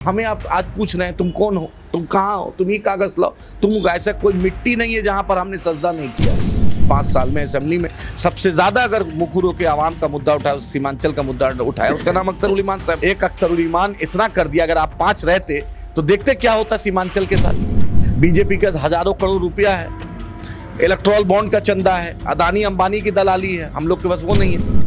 हमें आप आज पूछ रहे हैं तुम कौन हो, तुम कहाँ हो, तुम ही कागज लाओ। तुम ऐसा कोई मिट्टी नहीं है जहां पर हमने सजदा नहीं किया। 5 साल में असेंबली में सबसे ज्यादा अगर मुखर के आवाम का मुद्दा उठाया, सीमांचल का मुद्दा उठाया, उसका नाम अख्तर उल ईमान साहब। एक अख्तर उल ईमान इतना कर दिया, अगर आप 5 रहते तो देखते क्या होता सीमांचल के साथ। बीजेपी का हजारों करोड़ रुपया है, इलेक्ट्रल बॉन्ड का चंदा है, अदानी अंबानी की दलाली है, हम लोग के पास वो नहीं है।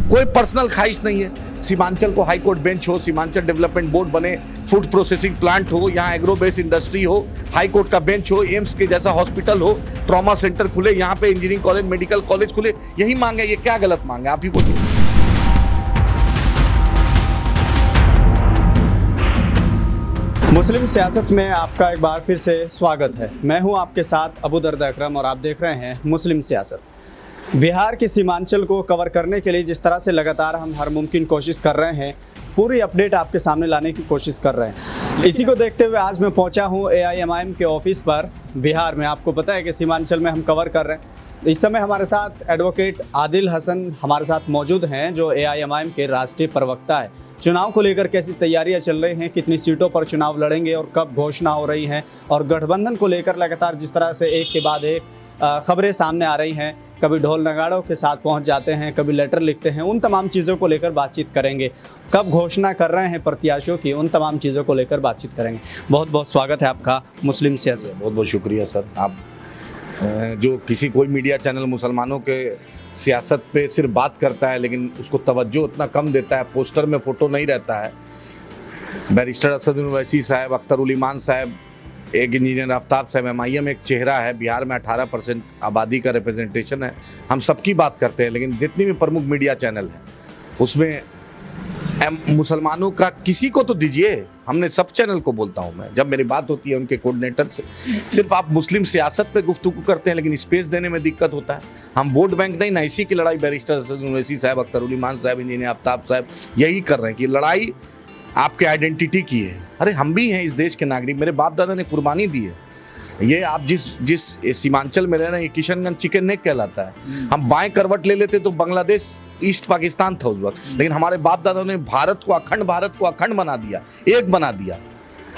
कोई पर्सनल ख्वाहिश नहीं है। सीमांचल को हाई कोर्ट बेंच हो, सीमांचल डेवलपमेंट बोर्ड बने, फूड प्रोसेसिंग प्लांट हो, यहाँ एग्रो बेस्ड इंडस्ट्री हो, हाई कोर्ट का बेंच हो, एम्स के जैसा हॉस्पिटल हो, ट्रॉमा सेंटर खुले, यहाँ पे इंजीनियरिंग कॉलेज, मेडिकल कॉलेज खुले। यही मांगे, ये क्या गलत मांगे, आप ही बोलिए। मुस्लिम सियासत में आपका एक बार फिर से स्वागत है। मैं हूं आपके साथ अबू दर्द अकरम और आप देख रहे हैं मुस्लिम सियासत। बिहार के सीमांचल को कवर करने के लिए जिस तरह से लगातार हम हर मुमकिन कोशिश कर रहे हैं, पूरी अपडेट आपके सामने लाने की कोशिश कर रहे हैं। इसी को देखते हुए आज मैं पहुंचा हूं AIMIM के ऑफिस पर बिहार में। आपको पता है कि सीमांचल में हम कवर कर रहे हैं। इस समय हमारे साथ एडवोकेट आदिल हसन हमारे साथ मौजूद हैं, जो AIMIM के राष्ट्रीय प्रवक्ता है। चुनाव को लेकर कैसी तैयारियां चल रही हैं, कितनी सीटों पर चुनाव लड़ेंगे और कब घोषणा हो रही हैं, और गठबंधन को लेकर लगातार जिस तरह से एक के बाद एक खबरें सामने आ रही हैं, कभी ढोल नगाड़ों के साथ पहुंच जाते हैं, कभी लेटर लिखते हैं, उन तमाम चीज़ों को लेकर बातचीत करेंगे। कब घोषणा कर रहे हैं प्रत्याशियों की, उन तमाम चीज़ों को लेकर बातचीत करेंगे। बहुत बहुत स्वागत है आपका मुस्लिम सियासत। बहुत बहुत शुक्रिया सर। आप जो किसी कोई मीडिया चैनल मुसलमानों के सियासत पे सिर्फ बात करता है, लेकिन उसको तवज्जो उतना कम देता है, पोस्टर में फ़ोटो नहीं रहता है। बैरिस्टर असदुद्दीन ओवैसी साहब, अख्तर उल ईमान साहब, एक इंजीनियर आफ्ताब साहब, MIM एक चेहरा है। बिहार में 18% आबादी का रिप्रेजेंटेशन है। हम सबकी बात करते हैं, लेकिन जितनी भी प्रमुख मीडिया चैनल हैं उसमें मुसलमानों का किसी को तो दीजिए। हमने सब चैनल को बोलता हूं मैं, जब मेरी बात होती है उनके कोऑर्डिनेटर से, सिर्फ आप मुस्लिम सियासत पे गुफ्तगू करते हैं, लेकिन स्पेस देने में दिक्कत होता है। हम वोट बैंक नहीं ना, इसी की लड़ाई बैरिस्टर असदुद्दीन ओवैसी साहब, अख्तर उल ईमान साहब, इंजीनियर आफ्ताब साहब यही कर रहे हैं कि लड़ाई आपके आइडेंटिटी की है। अरे हम भी हैं इस देश के नागरिक, मेरे बाप दादा ने कुर्बानी दी है। ये आप जिस सीमांचल में रह रहे हैं, किशनगंज चिकन नेक कहलाता है। हम बाएं करवट ले लेते तो बांग्लादेश ईस्ट पाकिस्तान था उस वक्त, लेकिन हमारे बाप दादा ने भारत को अखंड बना दिया, एक बना दिया।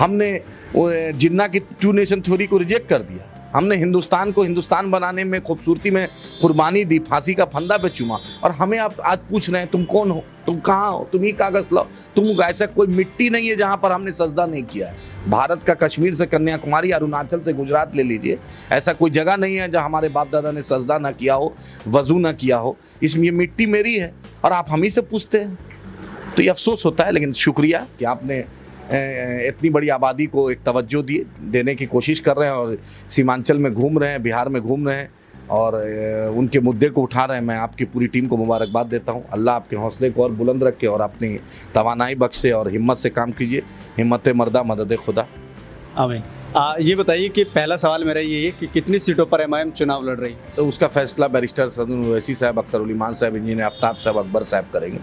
हमने जिन्ना की 2 नेशन थ्योरी को रिजेक्ट कर दिया। हमने हिंदुस्तान को हिंदुस्तान बनाने में खूबसूरती में कुर्बानी दी, फांसी का फंदा पे चूमा। और हमें आप आज पूछ रहे हैं तुम कौन हो, तुम कहाँ हो, तुम ही कागज लाओ। तुम ऐसा कोई मिट्टी नहीं है जहां पर हमने सजदा नहीं किया है। भारत का कश्मीर से कन्याकुमारी, अरुणाचल से गुजरात ले लीजिए, ऐसा कोई जगह नहीं है जहां हमारे बाप दादा ने सजदा ना किया हो, वजू ना किया हो। इसमें ये मिट्टी मेरी है और आप हम ही से पूछते हैं, तो ये अफसोस होता है। लेकिन शुक्रिया कि आपने इतनी बड़ी आबादी को एक तवज्जो देने की कोशिश कर रहे हैं और सीमांचल में घूम रहे हैं, बिहार में घूम रहे हैं और उनके मुद्दे को उठा रहे हैं। मैं आपकी पूरी टीम को मुबारकबाद देता हूं। अल्लाह आपके हौसले को और बुलंद रखे और अपनी तवानाई बख्शे और हिम्मत से काम कीजिए। हिम्मत मर्दा मदद खुदा। आमीन। ये बताइए कि पहला सवाल मेरा ये है कि कितनी सीटों पर MIM चुनाव लड़ रही है? तो उसका फैसला बैरिस्टर असदुद्दीन ओवैसी साहब, अख्तर उल ईमान साहब, इंजीनियर आफ्ताब साहब, अकबर साहब करेंगे।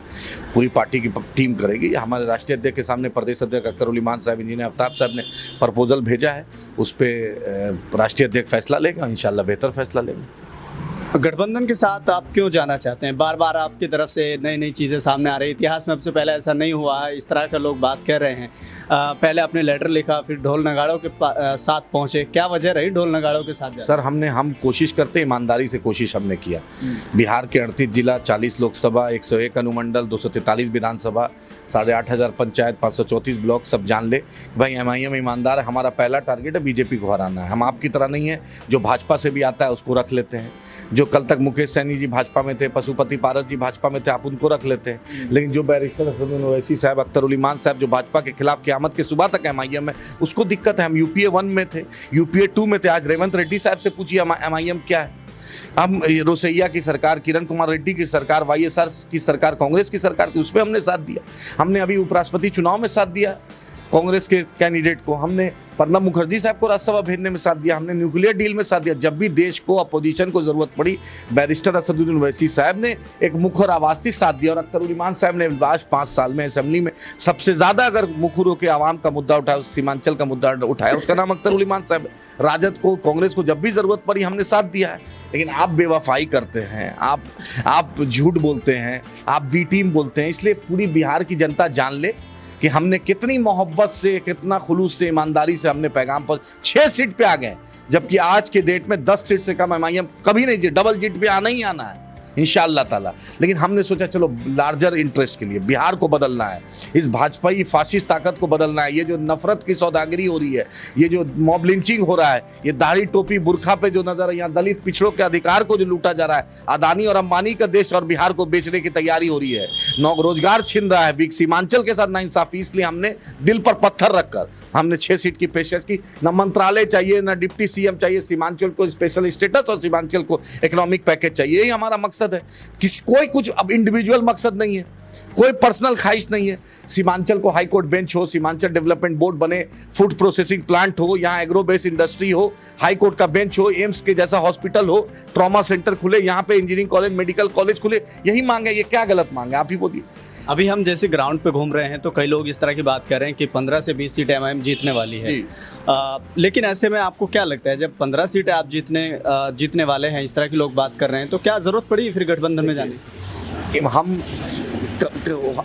पूरी पार्टी की टीम करेगी। हमारे राष्ट्रीय अध्यक्ष के सामने प्रदेश अध्यक्ष अख्तर उल ईमान साहब, इंजीनियर आफ्ताब साहब ने प्रपोजल भेजा है, उस पर राष्ट्रीय अध्यक्ष फैसला लेगा। इंशाल्लाह बेहतर फैसला लेंगे। गठबंधन के साथ आप क्यों जाना चाहते हैं? बार बार आपकी तरफ से नई नई चीज़ें सामने आ रही है। इतिहास में अब से पहले ऐसा नहीं हुआ है, इस तरह का लोग बात कर रहे हैं। पहले आपने लेटर लिखा, फिर ढोल नगाड़ों के साथ पहुंचे। क्या वजह रही ढोल नगाड़ों के साथ? सर हम कोशिश करते, ईमानदारी से कोशिश हमने किया। बिहार के 38 जिला, 40 लोकसभा, 101 अनुमंडल, 243 विधानसभा, 8,500 पंचायत, 534 ब्लॉक, सब जान ले भाई MIM ईमानदार है। हमारा पहला टारगेट है बीजेपी को हराना है। हम आपकी तरह नहीं है जो भाजपा से भी आता है उसको रख लेते हैं। जो कल तक मुकेश सैनी जी भाजपा में थे, पशुपति पारस जी भाजपा में थे, आप उनको रख लेते हैं। लेकिन जो बैरिस्टर असदुद्दीन ओवैसी साहब, अख्तर उल ईमान साहब, जो भाजपा के खिलाफ क़यामत के सुबह तक MIM में, उसको दिक्कत है। हम UPA 1 में थे, UPA 2 में थे। आज रेवंत रेड्डी साहब से पूछिए MIM क्या है। हम रोसैया की सरकार, किरण कुमार रेड्डी की सरकार, YSR की सरकार, कांग्रेस की सरकार थी, उसमें हमने साथ दिया। हमने अभी उपराष्ट्रपति चुनाव में साथ दिया कांग्रेस के कैंडिडेट को। हमने प्रणब मुखर्जी साहब को राज्यसभा भेजने में साथ दिया। हमने न्यूक्लियर डील में साथ दिया। जब भी देश को, अपोजिशन को जरूरत पड़ी, बैरिस्टर असदुद्दीन ओवैसी साहब ने एक मुखर आवाज से साथ दिया। और अख्तर उल ईमान साहब ने लास्ट 5 साल में असेंबली में सबसे ज्यादा अगर मुखर के आवाम का मुद्दा उठाया, सीमांचल का मुद्दा उठाया, उसका नाम अख्तर उल ईमान साहब। राजद को, कांग्रेस को जब भी जरूरत पड़ी हमने साथ दिया है। लेकिन आप बेवफाई करते हैं, आप झूठ बोलते हैं, आप बी टीम बोलते हैं। इसलिए पूरी बिहार की जनता जान ले कि हमने कितनी मोहब्बत से, कितना खुलूस से, ईमानदारी से हमने पैगाम पर 6 सीट पे आ गए, जबकि आज के डेट में 10 सीट से कम एमआईएम कभी नहीं, डबल सीट पे आना ही आना है इंशाअल्लाह ताला। लेकिन हमने सोचा चलो लार्जर इंटरेस्ट के लिए बिहार को बदलना है, इस भाजपाई फाशिस्ट ताकत को बदलना है। ये जो नफरत की सौदागरी हो रही है, ये जो मॉब लिंचिंग हो रहा है, ये दाढ़ी टोपी बुरखा पे जो नजर है, यहाँ दलित पिछड़ों के अधिकार को जो लूटा जा रहा है, अदानी और अंबानी का देश और बिहार को बेचने की तैयारी हो रही है, रोजगार छिन रहा है, सीमांचल के साथ नाइंसाफी, इसलिए हमने दिल पर पत्थर रखकर हमने 6 सीट की पेशकश की। न मंत्रालय चाहिए, न डिप्टी सीएम चाहिए, सीमांचल को स्पेशल स्टेटस और सीमांचल को इकोनॉमिक पैकेज चाहिए, यही हमारा मकसद है। कोई कुछ अब इंडिविजुअल मकसद नहीं है, कोई पर्सनल ख्वाहिश नहीं है। सीमांचल को हाई कोर्ट बेंच हो, सीमांचल डेवलपमेंट बोर्ड बने, फूड प्रोसेसिंग प्लांट हो, यहाँ एग्रो बेस्ड इंडस्ट्री हो, हाई कोर्ट का बेंच हो, एम्स के जैसा हॉस्पिटल हो, ट्रॉमा सेंटर खुले, यहाँ पे इंजीनियरिंग कॉलेज, मेडिकल कॉलेज खुले, यही मांग है। ये क्या गलत मांग है, आप ही बोलिए। अभी हम जैसे ग्राउंड पे घूम रहे हैं तो कई लोग इस तरह की बात कर रहे हैं कि 15 से 20 सीट एमआईएम जीतने वाली है। लेकिन ऐसे में आपको क्या लगता है, जब 15 सीटें आप जीतने वाले हैं, इस तरह के लोग बात कर रहे हैं, तो क्या ज़रूरत पड़ी फिर गठबंधन में जाने की? हम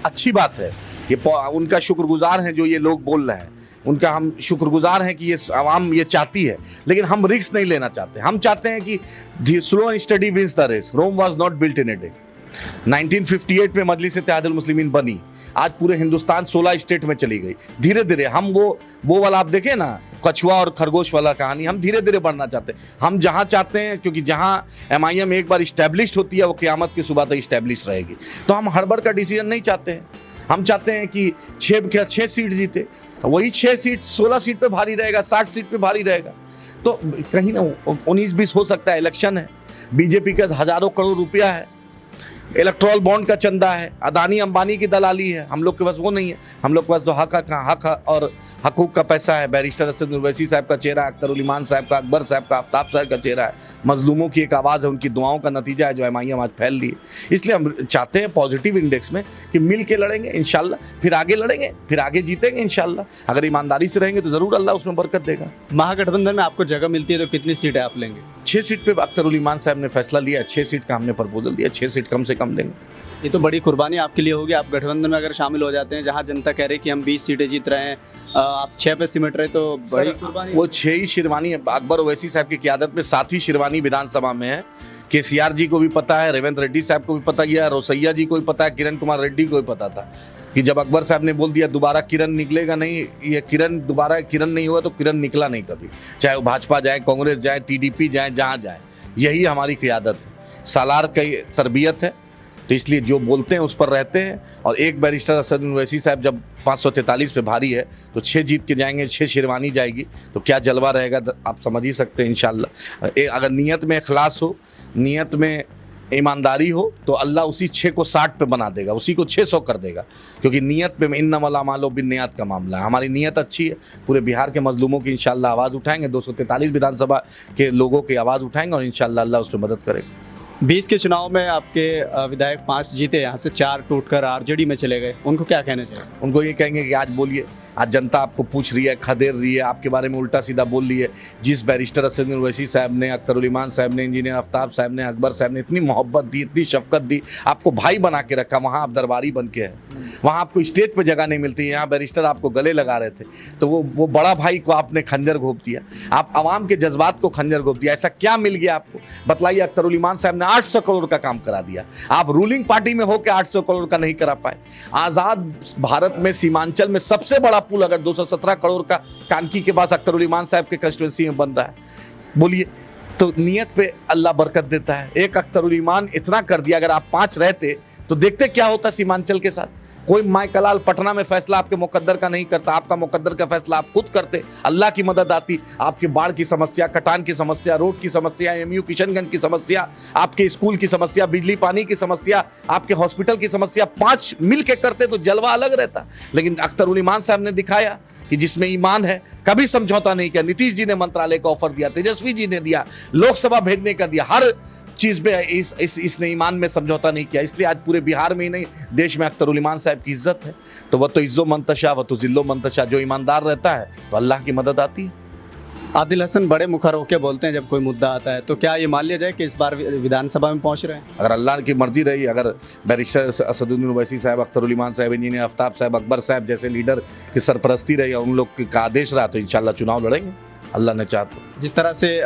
अच्छी बात है, ये उनका शुक्रगुजार हैं जो ये लोग बोल रहे हैं, उनका हम शुक्रगुजार हैं कि ये आवाम ये चाहती है, लेकिन हम रिस्क नहीं लेना चाहते। हम चाहते हैं कि slow and study wins the race, Rome was not built in a day. 1958 में मजलिस इत्तेहादुल मुस्लिमीन बनी, आज पूरे हिंदुस्तान 16 स्टेट में चली गई। धीरे धीरे हम वो वाला आप देखें ना, कछुआ और खरगोश वाला कहानी, हम धीरे धीरे बढ़ना चाहते हैं। हम जहां चाहते हैं, क्योंकि जहां एमआईएम एक बार इस्टेब्लिश्ड होती है वो क़यामत की सुबह तक इस्टेब्लिश रहेगी, तो हम हड़बड़ का डिसीजन नहीं चाहते हैं। हम चाहते हैं कि 6 सीट जीते, वही 6 सीट 16 सीट पे भारी रहेगा, 60 सीट पे भारी रहेगा। तो कहीं ना 19-20 हो सकता है, इलेक्शन है, बीजेपी का हजारों करोड़ रुपया है, इलेक्ट्रल बॉन्ड का चंदा है, अदानी अंबानी की दलाली है, हम लोग के पास वो नहीं है। हम लोग के पास तो हक और हकूक का पैसा है। बैरिस्टर असद उवैसी साहब का चेहरा, अख्तर ईमान साहब का, अकबर साहब का, आफ्ताब साहब का चेहरा है, मजलूमों की एक आवाज़ है, उनकी दुआओं का नतीजा है जो एमआईएम आज फैल रही है। इसलिए हम चाहते हैं पॉजिटिव इंडेक्स में कि मिल के लड़ेंगे इंशाल्लाह, फिर आगे लड़ेंगे, फिर आगे जीतेंगे इंशाल्लाह। अगर ईमानदारी से रहेंगे तो ज़रूर अल्लाह उसमें बरकत देगा। महागठबंधन में आपको जगह मिलती है तो कितनी सीटें आप लेंगे? 6 सीट पे अख्तर ईमान साहब ने फैसला लिया, 6 सीट का हमने प्रपोजल दिया, 6 सीट कम से कम देंगे। ये तो बड़ी कुर्बानी आपके लिए होगी, आप गठबंधन में अगर शामिल हो जाते हैं, जहां जनता कह रही है कि हम 20 सीटें जीत रहे हैं, आप 6 पे सिमट रहे, तो बड़ी कुर्बानी। वो 6 ही शेरवानी है, अकबर ओवैसी साहब की क़यादत में 7 ही शेरवानी विधानसभा में है। केसीआर जी को भी पता है, रेवंत रेड्डी साहब को भी पता है, रोसैया जी को भी पता है, किरण कुमार रेड्डी को भी पता था कि जब अकबर साहब ने बोल दिया दोबारा किरण निकलेगा नहीं, ये किरण दोबारा किरण नहीं हुआ, तो किरण निकला नहीं कभी, चाहे वो भाजपा जाए, कांग्रेस जाए, टीडीपी जाए, जहाँ जाए। यही हमारी क़यादत है, सालार की तरबियत है, तो इसलिए जो बोलते हैं उस पर रहते हैं। और एक बैरिस्टर असद उवैसी साहब जब 543 पे भारी है तो 6 जीत के जाएंगे, 6 शेरवानी जाएगी, तो क्या जलवा रहेगा आप समझ ही सकते हैं इंशाल्लाह। अगर नीयत में इखलास हो, नीयत में ईमानदारी हो, तो अल्लाह उसी 6 को 60 पे बना देगा, उसी को 600 कर देगा, क्योंकि नीयत में इन्नमल अमालु बिन्नियात का मामला है। हमारी नीयत अच्छी है, पूरे बिहार के मजलूमों की इंशाल्लाह आवाज़ उठाएंगे, 243 विधानसभा के लोगों की आवाज़ उठाएंगे और इंशाल्लाह अल्लाह उस पर मदद करेगा। 20 के चुनाव में आपके विधायक 5 जीते, यहाँ से 4 टूटकर आरजेडी में चले गए, उनको क्या कहना चाहिए? उनको ये कहेंगे कि आज बोलिए, आज जनता आपको पूछ रही है, खदेड़ रही है, आपके बारे में उल्टा सीधा बोल रही है। जिस बैरिस्टर असद उवैसी साहब ने, अख्तर ईमान साहब ने, इंजीनियर आफ्ताब साहब ने, अकबर साहब ने इतनी मोहब्बत दी, इतनी शफकत दी, आपको भाई बना के रखा, वहाँ आप दरबारी बन के हैं, वहाँ आपको स्टेज पर जगह नहीं मिलती। यहाँ बैरिस्टर आपको गले लगा रहे थे, तो वो बड़ा भाई को आपने खंजर घोंप दिया, आप आवाम के जज्बात को खंजर घोंप दिया। ऐसा क्या मिल गया आपको, बतलाइए। अख्तर ईमान साहब ने 800 करोड़ का काम करा दिया, आप रूलिंग पार्टी में होकर 800 करोड़ का नहीं करा पाए। आज़ाद भारत में सीमांचल में सबसे बड़ा पुल अगर 217 करोड़ का कानकी के पास अख्तर ईमान साहब के कंस्टिट्यूंसी में बन रहा है, बोलिए। तो नियत पे अल्लाह बरकत देता है। एक अख्तर ईमान इतना कर दिया, अगर आप 5 रहते तो देखते क्या होता सीमांचल के साथ। कोई माइकलाल पटना में फैसला आपके मुकद्दर का नहीं करता, आपका मुकद्दर का फैसला आप खुद करते, अल्लाह की मदद आती। आपके बाढ़ की समस्या, कटान की समस्या, रोड की समस्या, एमयू किशनगंज की समस्या, आपके स्कूल की समस्या, बिजली पानी की समस्या, आपके हॉस्पिटल की समस्या, 5 मिल के करते तो जलवा अलग रहता। लेकिन अख्तर ईमान साहब ने दिखाया कि जिसमें ईमान है, कभी समझौता नहीं किया। नीतीश जी ने मंत्रालय का ऑफर दिया, तेजस्वी जी ने दिया, लोकसभा भेजने का दिया, हर चीज़ पे इसने ईमान में समझौता नहीं किया। इसलिए आज पूरे बिहार में ही नहीं, देश में अख्तर ईमान साहब की इज्जत है। तो वह तो इज्जो मंतशा, वह तो जिल्लो मंतशा, जो ईमानदार रहता है तो अल्लाह की मदद आती है। आदिल हसन बड़े मुखर होकर बोलते हैं जब कोई मुद्दा आता है, तो क्या ये मान लिया जाए कि इस बार विधानसभा में पहुंच रहे हैं? अगर अल्लाह की मर्जी रही, अगर बैरिस्टर असदुद्दीन ओवैसी साहब, अख्तर उल ईमान साहब, इंजीनियर आफ्ताब साहब, अकबर साहब जैसे लीडर की सरपरस्ती रही और उन लोग का आदेश रहा, तो इंशाल्लाह चुनाव लड़ेंगे, अल्लाह ने चाहा तो। जिस तरह से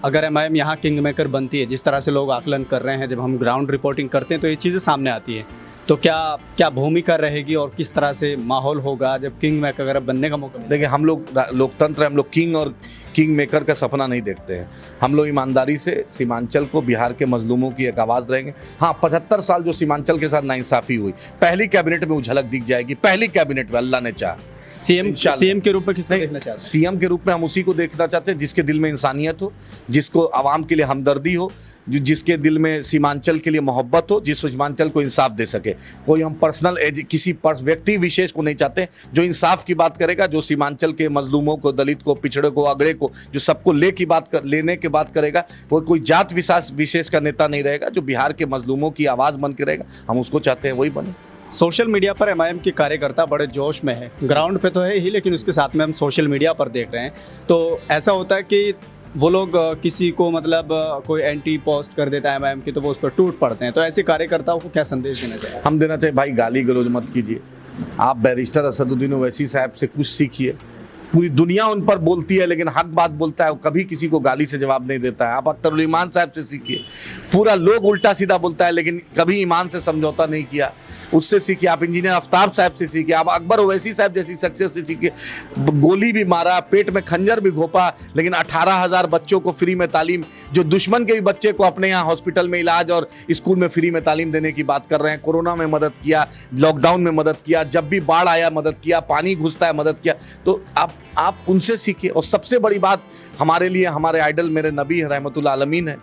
अगर एमआईएम यहाँ किंग मेकर बनती है, जिस तरह से लोग आकलन कर रहे हैं, जब हम ग्राउंड रिपोर्टिंग करते हैं तो ये चीज़ें सामने आती हैं, तो क्या भूमिका रहेगी और किस तरह से माहौल होगा जब किंग मेकर अगर बनने का मौका मिले? देखिए, हम लोग लोकतंत्र, हम लोग किंग और किंग मेकर का सपना नहीं देखते हैं। हम लोग ईमानदारी से सीमांचल को, बिहार के मजलूमों की एक आवाज़ रहेंगे। हाँ, 75 साल जो सीमांचल के साथ नाइंसाफ़ी हुई, पहली कैबिनेट में वो झलक दिख जाएगी, पहली कैबिनेट में, अल्लाह ने चाहा। सीएम के रूप में किसको देखना चाहते हैं? सीएम के रूप में हम उसी को देखना चाहते हैं जिसके दिल में इंसानियत हो, जिसको आवाम के लिए हमदर्दी हो, जिसके दिल में सीमांचल के लिए मोहब्बत हो, जिस सीमांचल को इंसाफ दे सके। कोई हम पर्सनल किसी व्यक्ति विशेष को नहीं चाहते, जो इंसाफ की बात करेगा, जो सीमांचल के मजलूमों को, दलित को, पिछड़े को, अगड़े को, जो सबको लेने की बात करेगा, वो कोई जात विशेष का नेता नहीं रहेगा। जो बिहार के मजलूमों की आवाज़ बन के रहेगा, हम उसको चाहते हैं वही बने। सोशल मीडिया पर एमआईएम के कार्यकर्ता बड़े जोश में है, ग्राउंड पे तो है ही, लेकिन उसके साथ में हम सोशल मीडिया पर देख रहे हैं तो ऐसा होता है कि वो लोग किसी को मतलब कोई एंटी पोस्ट कर देता है एमआईएम की, तो वो उस पर टूट पड़ते हैं। तो ऐसे कार्यकर्ताओं को क्या संदेश देना चाहिए? हम देना चाहिए, भाई गाली गलौज मत कीजिए। आप बैरिस्टर असदुद्दीन ओवैसी साहब से कुछ सीखिए। पूरी दुनिया उन पर बोलती है, लेकिन हक बात बोलता है, वो कभी किसी को गाली से जवाब नहीं देता है। आप अख्तर उल ईमान साहब से सीखिए। पूरा लोग उल्टा सीधा बोलता है, लेकिन कभी ईमान से समझौता नहीं किया, उससे सीखिए। आप इंजीनियर आफ्ताब साहब से सीखिए। आप अकबर ओवैसी साहब जैसी शख्सियत से सीखिए। गोली भी मारा, पेट में खंजर भी घोपा, लेकिन 18,000 बच्चों को फ्री में तालीम, जो दुश्मन के भी बच्चे को अपने यहाँ हॉस्पिटल में इलाज और स्कूल में फ्री में तालीम देने की बात कर रहे हैं। कोरोना में मदद किया, लॉकडाउन में मदद किया, जब भी बाढ़ आया मदद किया, पानी घुसता है मदद किया। तो आप उनसे सीखिए। और सबसे बड़ी बात हमारे लिए, हमारे आइडल मेरे नबी रहमतुल आलमीन है,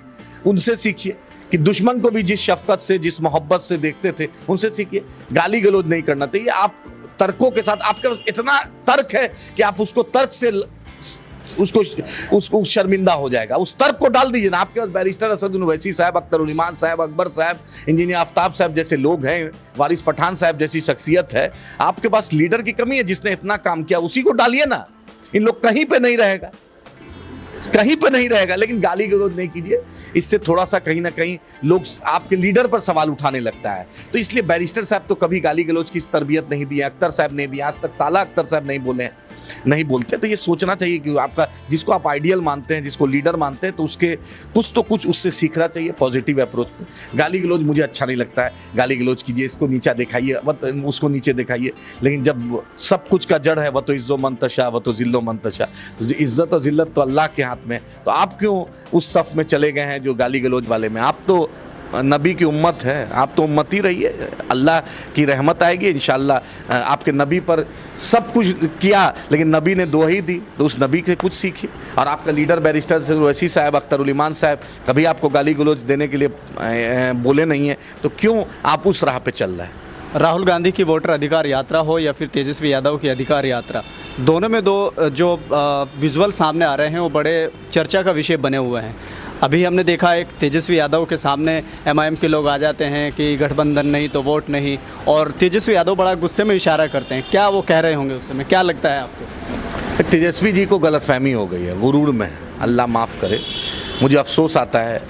उनसे सीखिए कि दुश्मन को भी जिस शफकत से, जिस मोहब्बत से देखते थे, उनसे सीखिए। गाली गलौज नहीं करना चाहिए। आप तर्कों के साथ, आपके पास इतना तर्क है कि आप उसको तर्क से उसको शर्मिंदा हो जाएगा, उस तर्क को डाल दीजिए ना। आपके पास बैरिस्टर असदुद्दीन ओवैसी साहब, अख्तर उल ईमान साहब, अकबर साहब, इंजीनियर आफ्ताब साहब जैसे लोग हैं, वारिस पठान साहब जैसी शख्सियत है। आपके पास लीडर की कमी है जिसने इतना काम किया, उसी को डालिए ना। इन लोग कहीं पे नहीं रहेगा, कहीं पे नहीं रहेगा, लेकिन गाली गलौज नहीं कीजिए। इससे थोड़ा सा कहीं ना कहीं लोग आपके लीडर पर सवाल उठाने लगता है। तो इसलिए बैरिस्टर साहब तो कभी गाली गलौज की तरबियत नहीं दी है, अख्तर साहब ने दी, आज तक साला अख्तर साहब नहीं बोले हैं, नहीं बोलते। तो ये सोचना चाहिए कि आपका, जिसको आप आइडियल मानते हैं, जिसको लीडर मानते हैं, तो उसके कुछ उससे सीखना चाहिए पॉजिटिव अप्रोच पे। गाली गलौज मुझे अच्छा नहीं लगता है। गाली गलौज कीजिए, इसको नीचा दिखाइए, उसको नीचे दिखाइए, लेकिन जब सब कुछ का जड़ है वह तो इज्जो मंतशा, वह तो जिल्लो मंतशा, तो इज्जत और जिल्लत तो अल्लाह के हाथ में। तो आप क्यों उस सफ में चले गए हैं जो गाली गलौज वाले में? आप तो नबी की उम्मत है, आप तो उम्मती रहिए, अल्लाह की रहमत आएगी इंशाअल्लाह। आपके नबी पर सब कुछ किया, लेकिन नबी ने दुआ ही दी, तो उस नबी से कुछ सीखिए। और आपका लीडर बैरिस्टर ओवैसी साहब, अख्तर उल ईमान साहब कभी आपको गाली गलौज देने के लिए बोले नहीं है, तो क्यों आप उस राह पे चल रहे हैं? राहुल गांधी की वोटर अधिकार यात्रा हो या फिर तेजस्वी यादव की अधिकार यात्रा, दोनों में जो विजुअल सामने आ रहे हैं वो बड़े चर्चा का विषय बने हुए हैं। अभी हमने देखा एक तेजस्वी यादव के सामने एमआईएम के लोग आ जाते हैं कि गठबंधन नहीं तो वोट नहीं, और तेजस्वी यादव बड़ा गुस्से में इशारा करते हैं। क्या वो कह रहे होंगे उस समय, क्या लगता है आपको? तेजस्वी जी को गलतफहमी हो गई है, गुरूर में है, अल्लाह माफ़ करे। मुझे अफसोस आता है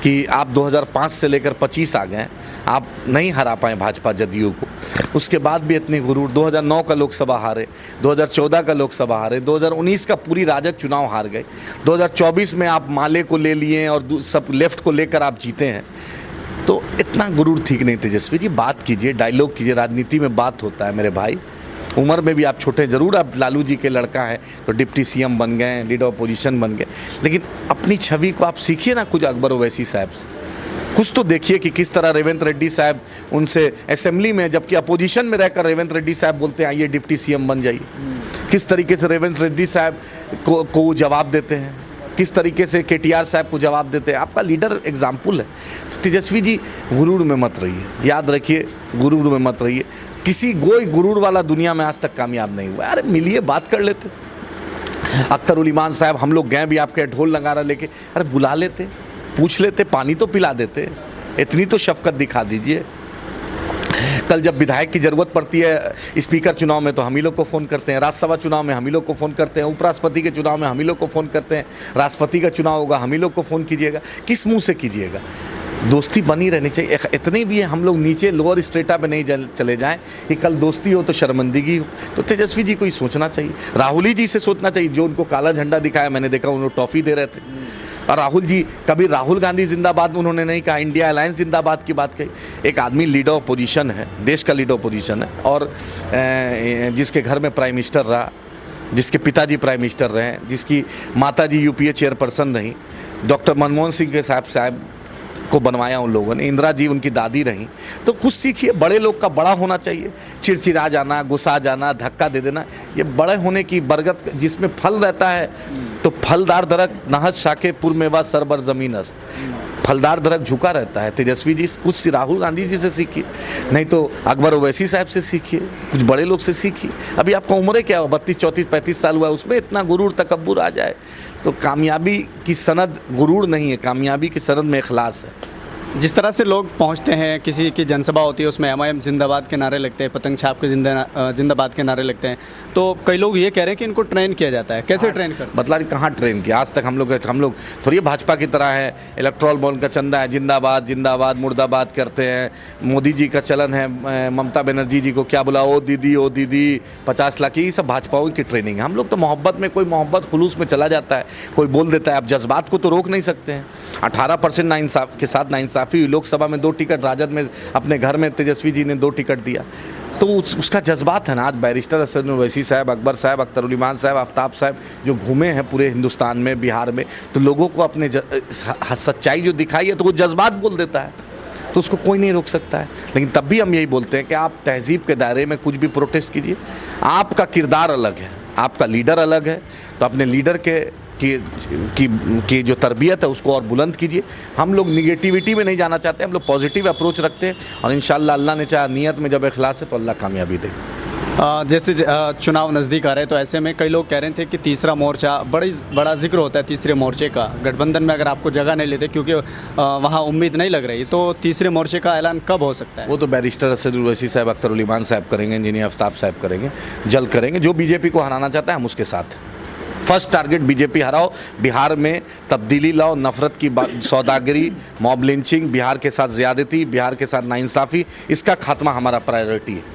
कि आप 2005 से लेकर 25 आ गए, आप नहीं हरा पाए भाजपा जदयू को। उसके बाद भी इतनी गुरूर, 2009 का लोकसभा हारे, 2014 का लोकसभा हारे, 2019 का पूरी राजद चुनाव हार गए, 2024 में आप माले को ले लिए और सब लेफ्ट को लेकर आप जीते हैं। तो इतना गुरूर ठीक नहीं। तेजस्वी जी बात कीजिए, डायलॉग कीजिए, राजनीति में बात होता है मेरे भाई। उम्र में भी आप छोटे, ज़रूर आप लालू जी के लड़का हैं तो डिप्टी सीएम बन गए, लीडर अपोजिशन बन गए, लेकिन अपनी छवि को आप सीखिए ना कुछ अकबर ओवैसी साहब से। कुछ तो देखिए कि किस तरह रेवंत रेड्डी साहब उनसे असेंबली में, जबकि अपोजिशन में रहकर रेवंत रेड्डी साहब बोलते हैं आइए डिप्टी सीएम बन जाइए, किस तरीके से रेवंत रेड्डी साहब को जवाब देते हैं, किस तरीके से केटीआर साहब को जवाब देते हैं। आपका लीडर एग्जाम्पल है। तो तेजस्वी जी गुरूर में मत रहिए, याद रखिए, गुरूर में मत रहिए। किसी कोई गुरूर वाला दुनिया में आज तक कामयाब नहीं हुआ। अरे मिलिए, बात कर लेते। अख्तर उल ईमान साहब, हम लोग गए भी आपके ढोल नगारा लेके, अरे बुला लेते, पूछ लेते, पानी तो पिला देते, इतनी तो शफकत दिखा दीजिए। कल जब विधायक की ज़रूरत पड़ती है स्पीकर चुनाव में तो हम ही लोग को फ़ोन करते हैं, राज्यसभा चुनाव में हम ही लोग को फ़ोन करते हैं, उपराष्ट्रपति के चुनाव में हम ही लोग को फ़ोन करते हैं, राष्ट्रपति का चुनाव होगा हम ही लोग को फ़ोन कीजिएगा। किस मुंह से कीजिएगा? दोस्ती बनी रहनी चाहिए। इतनी भी हम लोग नीचे लोअर स्ट्रेटा पे नहीं चले जाएं कि कल दोस्ती हो तो शर्मिंदगी हो। तो तेजस्वी जी को ही सोचना चाहिए, राहुल जी से सोचना चाहिए। जो उनको काला झंडा दिखाया, मैंने देखा उन्होंने टॉफ़ी दे रहे थे, और राहुल जी कभी राहुल गांधी जिंदाबाद उन्होंने नहीं कहा, इंडिया अलायंस जिंदाबाद की बात कही। एक आदमी लीडर ऑपोजिशन है, देश का लीडर ऑपोजिशन है, और जिसके घर में प्राइम मिनिस्टर रहा, जिसके पिताजी प्राइम मिनिस्टर रहे, जिसकी माताजी यूपीए चेयरपर्सन रही, डॉक्टर मनमोहन सिंह के साहब को बनवाया उन लोगों ने, इंदिरा जी उनकी दादी रही। तो कुछ सीखिए, बड़े लोग का बड़ा होना चाहिए। चिड़चिड़ा जाना, गुस्सा जाना, धक्का दे देना, ये बड़े होने की बरगद जिसमें फल रहता है। तो फलदार दरख्त नहत शाखे पुरमेवा सरबर ज़मीन अस्त, फलदार दरख्त झुका रहता है। तेजस्वी जी कुछ राहुल गांधी जी से सीखिए, नहीं तो अकबर ओवैसी साहब से सीखिए, कुछ बड़े लोग से सीखिए। अभी आपका उम्र क्या हो, 32, 34, 35 साल हुआ, उसमें इतना गुरूर तकब्बुर आ जाए तो कामयाबी की सनद गुरूर नहीं है, कामयाबी की सनद में इखलास है। जिस तरह से लोग पहुंचते हैं, किसी की जनसभा होती है उसमें MIM जिंदाबाद के नारे लगते हैं, पतंग छाप के जिंदाबाद के नारे लगते हैं, तो कई लोग ये कह रहे हैं कि इनको ट्रेन किया जाता है। कैसे ट्रेन कर, मतलब कहाँ ट्रेन किया? आज तक हम लोग थोड़ी भाजपा की तरह है, इलेक्ट्रॉल बॉन्ड का चंदा है, जिंदाबाद जिंदाबाद मुर्दाबाद करते हैं। मोदी जी का चलन है, ममता बनर्जी जी को क्या बोला, ओ दीदी 50 लाख, ये सब भाजपाओं की ट्रेनिंग है। हम लोग तो मोहब्बत में, कोई मोहब्बत खुलूस में चला जाता है, कोई बोल देता है। आप जज्बात को तो रोक नहीं सकते हैं। 18% नाइंसाफ के साथ नाइंसाफ़ी, लोकसभा में 2 टिकट, राजद में अपने घर में तेजस्वी जी ने 2 टिकट दिया, तो उसका जज्बात है ना। आज बैरिस्टर असद ओवैसी साहब, अकबर साहब, अख्तरुल इमान साहब, आफ्ताब साहब जो घूमे हैं पूरे हिंदुस्तान में, बिहार में, तो लोगों को अपने सच्चाई जो दिखाई है तो वो जज्बात बोल देता है, तो उसको कोई नहीं रोक सकता है। लेकिन तब भी हम यही बोलते हैं कि आप तहजीब के दायरे में कुछ भी प्रोटेस्ट कीजिए। आपका किरदार अलग है, आपका लीडर अलग है, तो अपने लीडर की जो तरबियत है उसको और बुलंद कीजिए। हम लोग निगेटिविटी में नहीं जाना चाहते, हम लोग पॉजिटिव अप्रोच रखते हैं, और इंशाल्लाह अल्लाह ने चाहा, नियत में जब इखलास है तो अल्लाह कामयाबी देगा। जैसे चुनाव नज़दीक आ रहे हैं तो ऐसे में कई लोग कह रहे थे कि तीसरा मोर्चा, बड़ा जिक्र होता है तीसरे मोर्चे का। गठबंधन में अगर आपको जगह नहीं लेते क्योंकि वहाँ उम्मीद नहीं लग रही, तो तीसरे मोर्चे का ऐलान कब हो सकता है? वो तो बैरिस्टर असद ओवैसी साहब, अख्तरुल इमान साहब करेंगे, इंजीनियर आफ्ताब साहब करेंगे, जल्द करेंगे। जो बीजेपी को हराना चाहता है हम उसके साथ। फर्स्ट टारगेट बीजेपी हराओ, बिहार में तब्दीली लाओ, नफरत की सौदागरी, मॉब लिंचिंग, बिहार के साथ ज़्यादती, बिहार के साथ नाइंसाफ़ी, इसका खात्मा हमारा प्रायोरिटी है।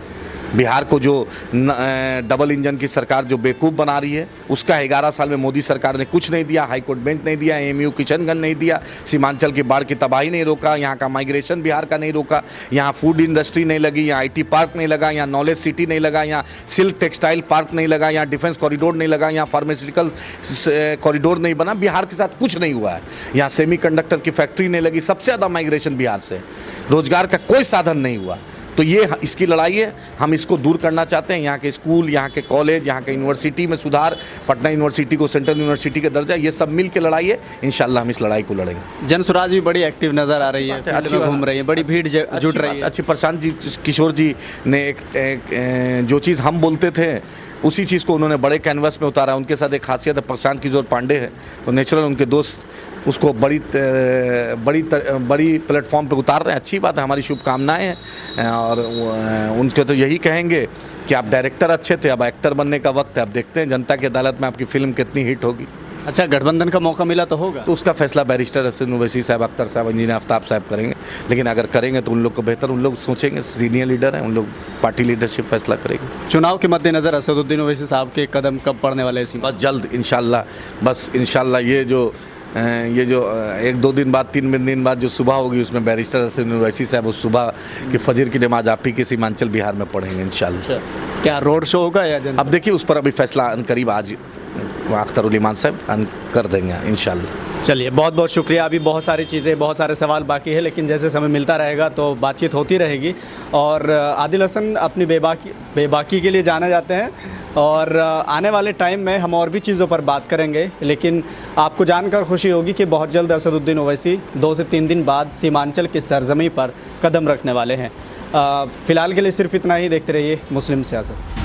बिहार को जो डबल इंजन की सरकार जो बेवकूफ़ बना रही है, उसका 11 साल में मोदी सरकार ने कुछ नहीं दिया। हाई कोर्ट बेंच नहीं दिया, AMU किशनगंज नहीं दिया, सीमांचल की बाढ़ की तबाही नहीं रोका, यहाँ का माइग्रेशन बिहार का नहीं रोका, यहाँ फूड इंडस्ट्री नहीं लगी, यहाँ IT पार्क नहीं लगा, यहाँ नॉलेज सिटी नहीं लगा, यहाँ सिल्क टेक्सटाइल पार्क नहीं लगा, यहाँ डिफेंस कॉरिडोर नहीं लगा, यहाँ फार्मास्यूटिकल कॉरिडोर नहीं बना। बिहार के साथ कुछ नहीं हुआ है। यहाँ सेमीकंडक्टर की फैक्ट्री नहीं लगी। सबसे ज़्यादा माइग्रेशन बिहार से, रोजगार का कोई साधन नहीं हुआ। तो ये इसकी लड़ाई है, हम इसको दूर करना चाहते हैं। यहाँ के स्कूल, यहाँ के कॉलेज, यहाँ के यूनिवर्सिटी में सुधार, पटना यूनिवर्सिटी को सेंट्रल यूनिवर्सिटी का दर्जा, ये सब मिल के लड़ाई है। इंशाल्लाह हम इस लड़ाई को लड़ेंगे। जनसुराज भी बड़ी एक्टिव नज़र आ रही है, अच्छी घूम रही है, बड़ी भीड़ जुट रही है। अच्छी, प्रशांत जी किशोर जी ने एक जो चीज़ हम बोलते थे उसी चीज़ को उन्होंने बड़े कैनवस में उतारा। उनके साथ एक खासियत है, प्रशांत किशोर पांडे है, तो नेचुरल उनके दोस्त उसको बड़ी प्लेटफॉर्म पे उतार रहे हैं। अच्छी बात है, हमारी शुभकामनाएं हैं। और उनके तो यही कहेंगे कि आप डायरेक्टर अच्छे थे, अब एक्टर बनने का वक्त है। अब देखते हैं जनता की अदालत में आपकी फिल्म कितनी हिट होगी। अच्छा, गठबंधन का मौका मिला तो होगा, तो उसका फैसला बैरिस्टर असद ओवैसी साहब, अख्तर साहब, इंजीनियर आफ्ताब साहब करेंगे। लेकिन अगर करेंगे तो उन लोग को बेहतर, उन लोग सोचेंगे, सीनियर लीडर हैं, उन लोग पार्टी लीडरशिप फैसला करेंगे। चुनाव के मद्देनज़र असदुद्दीन ओवैसी साहब के कदम कब पड़ने वाले हैं? बस जल्द इंशाल्लाह ये जो 1-2 दिन बाद, 3 दिन बाद जो सुबह होगी उसमें बैरिस्टर असद ओवैसी साहब उस सुबह की फजर की नमाज आप ही के सीमांचल बिहार में पढ़ेंगे इंशाल्लाह। क्या रोड शो होगा या अब देखिए, उस पर अभी फैसला करीब आज अख्तरुल इमान साहब कर देंगे इंशाल्लाह। चलिए, बहुत बहुत शुक्रिया। अभी बहुत सारी चीज़ें, बहुत सारे सवाल बाकी है, लेकिन जैसे समय मिलता रहेगा तो बातचीत होती रहेगी। और आदिल हसन अपनी बेबाकी के लिए जाने जाते हैं, और आने वाले टाइम में हम और भी चीज़ों पर बात करेंगे। लेकिन आपको जानकर खुशी होगी कि बहुत जल्द असदुद्दीन ओवैसी 2 से 3 दिन बाद सीमांचल की सरजमी पर कदम रखने वाले हैं। फ़िलहाल के लिए सिर्फ इतना ही। देखते रहिए मुस्लिम सियासत।